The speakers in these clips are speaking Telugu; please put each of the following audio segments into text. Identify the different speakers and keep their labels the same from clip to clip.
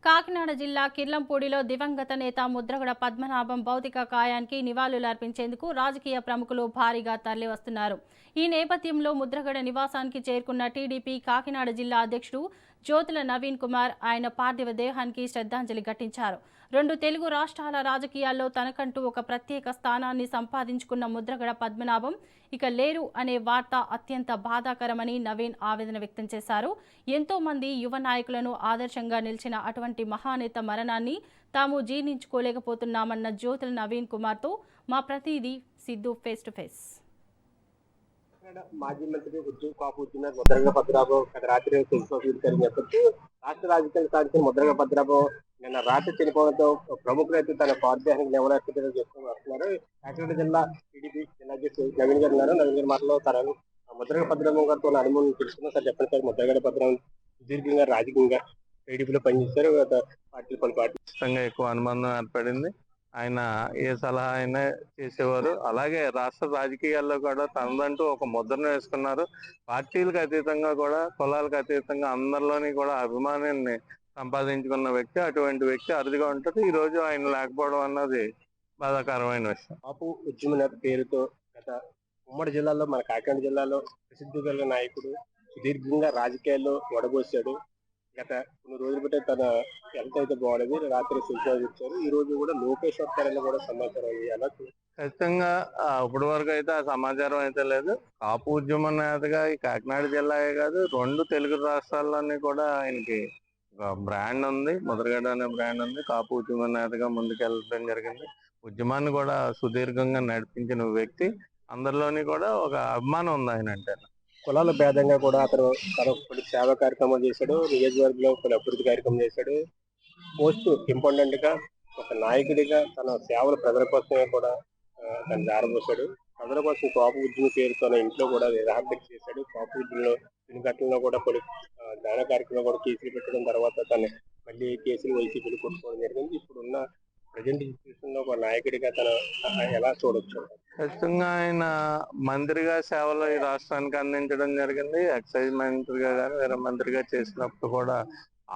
Speaker 1: కాకినాడ జిల్లా కిర్లంపూడిలో దివంగత నేత ముద్రగడ పద్మనాభం భౌతిక కాయానికి నివాళులర్పించేందుకు రాజకీయ ప్రముఖులు భారీగా తరలివస్తున్నారు. ఈ నేపథ్యంలో ముద్రగడ నివాసానికి చేరుకున్న టీడీపీ కాకినాడ జిల్లా అధ్యక్షుడు జ్యోతుల నవీన్ కుమార్ ఆయన పార్థివ దేహానికి శ్రద్ధాంజలి ఘటించారు. 2 తెలుగు రాష్ట్రాల రాజకీయాల్లో తనకంటూ ఒక ప్రత్యేక స్థానాన్ని సంపాదించుకున్న ముద్రగడ పద్మనాభం ఇక లేరు అనే వార్త అత్యంత బాధాకరమని నవీన్ ఆవేదన వ్యక్తం చేశారు. ఎంతో మంది యువ నాయకులను ఆదర్శంగా నిలిచిన అటువంటి మహానేత మరణాన్ని తాము జీర్ణించుకోలేకపోతున్నామన్న జ్యోతుల నవీన్ కుమార్తో మా ప్రతినిధి సిద్ధు ఫేస్ టు ఫేస్.
Speaker 2: మాజీ మంత్రి కాపు ఉద్యమ ముద్రగడ పద్మనాభం గత రాత్రి చెప్పొచ్చు. రాష్ట్ర రాజకీయాలు సాధించిన ముద్రగడ పద్మనాభం నిన్న రాత్రి చనిపోవడంతో ప్రముఖులు అయితే తన పార్టీకి నివాళులర్పించడం చేస్తూ వస్తున్నారు. కాకినాడ జిల్లా టీడీపీ జిల్లా అధ్యక్షుడు నవీన్ గారు ఉన్నారు. నవీన్ గారి మాటలో తన ముద్రగడ పద్మనాభం గారితో అనుభవం తెలుసుకున్నారు. సార్ చెప్పండి సార్, ముద్రగడ పద్మనాభం సుదీర్ఘంగా రాజకీయంగా టీడీపీలో పనిచేశారు. గత పలు పార్టీ
Speaker 3: ఎక్కువ అనుబంధం ఏర్పడింది. ఆయన ఏ సలహా అయినా చేసేవారు. అలాగే రాష్ట్ర రాజకీయాల్లో కూడా తనదంటూ ఒక ముద్రను వేసుకున్నారు. పార్టీలకు అతీతంగా కూడా, కులాలకు అతీతంగా అందరిలోని కూడా అభిమానాన్ని సంపాదించుకున్న వ్యక్తి. అటువంటి వ్యక్తి అరుదుగా ఉంటుంది. ఈ రోజు ఆయన లేకపోవడం అన్నది బాధాకరమైన విషయం.
Speaker 2: కాపు ఉద్యమ నేత పేరుతో గత ఉమ్మడి జిల్లాలో మన కాకినాడ జిల్లాలో ప్రసిద్ధి కలిగిన నాయకుడు, సుదీర్ఘంగా రాజకీయాల్లో వడబోసాడు. గత కొన్ని రోజులు బట్టి తన హెల్త్ అయితే బాగలేదు. రాత్రి సూచన ఇచ్చారు. ఈ రోజు కూడా లోకేష్ వస్తారని కూడా సమాచారం అలా
Speaker 3: ఖచ్చితంగా ఇప్పటి వరకు అయితే ఆ సమాచారం అయితే లేదు. కాపు ఉద్యమ నేతగా ఈ కాకినాడ జిల్లాయే కాదు, 2 తెలుగు రాష్ట్రాల్లోని కూడా ఆయనకి ఒక బ్రాండ్ ఉంది. ముద్రగడ అనే బ్రాండ్ ఉంది. కాపు ఉద్యమ నేతగా ముందుకెళ్ళడం జరిగింది. ఉద్యమాన్ని కూడా సుదీర్ఘంగా నడిపించిన వ్యక్తి. అందరిలోని కూడా ఒక అభిమానం ఉంది ఆయన అంటే.
Speaker 2: కులాల భేదంగా కూడా అతను కొన్ని సేవా కార్యక్రమాలు చేశాడు. నియోజకవర్గంలో కొన్ని అభివృద్ధి కార్యక్రమం చేశాడు. మోస్ట్ ఇంపార్టెంట్ గా ఒక నాయకుడిగా తన సేవలు ప్రజల కోసమే కూడా తను జారబోసాడు. ప్రజల కోసం కాపు ఉద్యమ పేరుతో ఇంట్లో కూడా రిహాబిలిట్ చేశాడు. కాపు ఉద్యమంలో కొన్ని ఘటనలో కూడా కొన్ని జ్ఞాన కార్యక్రమంలో కూడా కేసులు పెట్టడం, తర్వాత తను మళ్ళీ కేసులు వైసీపీలు కొట్టుకోవడం జరిగింది. ఇప్పుడున్న ప్రజెంట్ సిచ్యువేషన్ లో ఒక నాయకుడిగా తను ఎలా చూడొచ్చు?
Speaker 3: ఖచ్చితంగా ఆయన మంత్రిగా సేవలు ఈ రాష్ట్రానికి అందించడం జరిగింది. ఎక్సైజ్ మంత్రిగా కానీ వేరే మంత్రిగా చేసినప్పుడు కూడా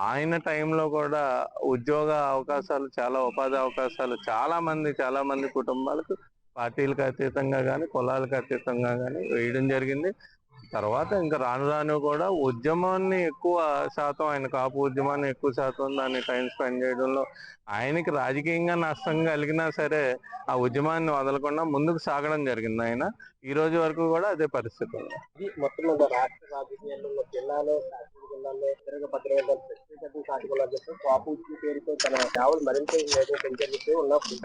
Speaker 3: ఆయన టైంలో కూడా ఉద్యోగ అవకాశాలు, చాలా ఉపాధి అవకాశాలు చాలా మంది కుటుంబాలకు పార్టీలకు అతీతంగా కానీ, కులాలకు అతీతంగా కానీ వేయడం జరిగింది. తర్వాత ఇంకా రాను కూడా ఉద్యమాన్ని ఎక్కువ శాతం, ఆయన కాపు ఉద్యమాన్ని ఎక్కువ శాతం దాన్ని టైం స్పెండ్ చేయడంలో ఆయనకి రాజకీయంగా నష్టం కలిగినా సరే ఆ ఉద్యమాన్ని వదలకుండా ముందుకు సాగడం జరిగింది. ఆయన ఈ రోజు వరకు కూడా అదే పరిస్థితి ఉంది.
Speaker 2: మొత్తం రాష్ట్ర రాజకీయాల్లో జిల్లాలో కాపు ఉద్యమ పేరుతో తన సేవలు మరింత పెంచే ఉన్నప్పుడు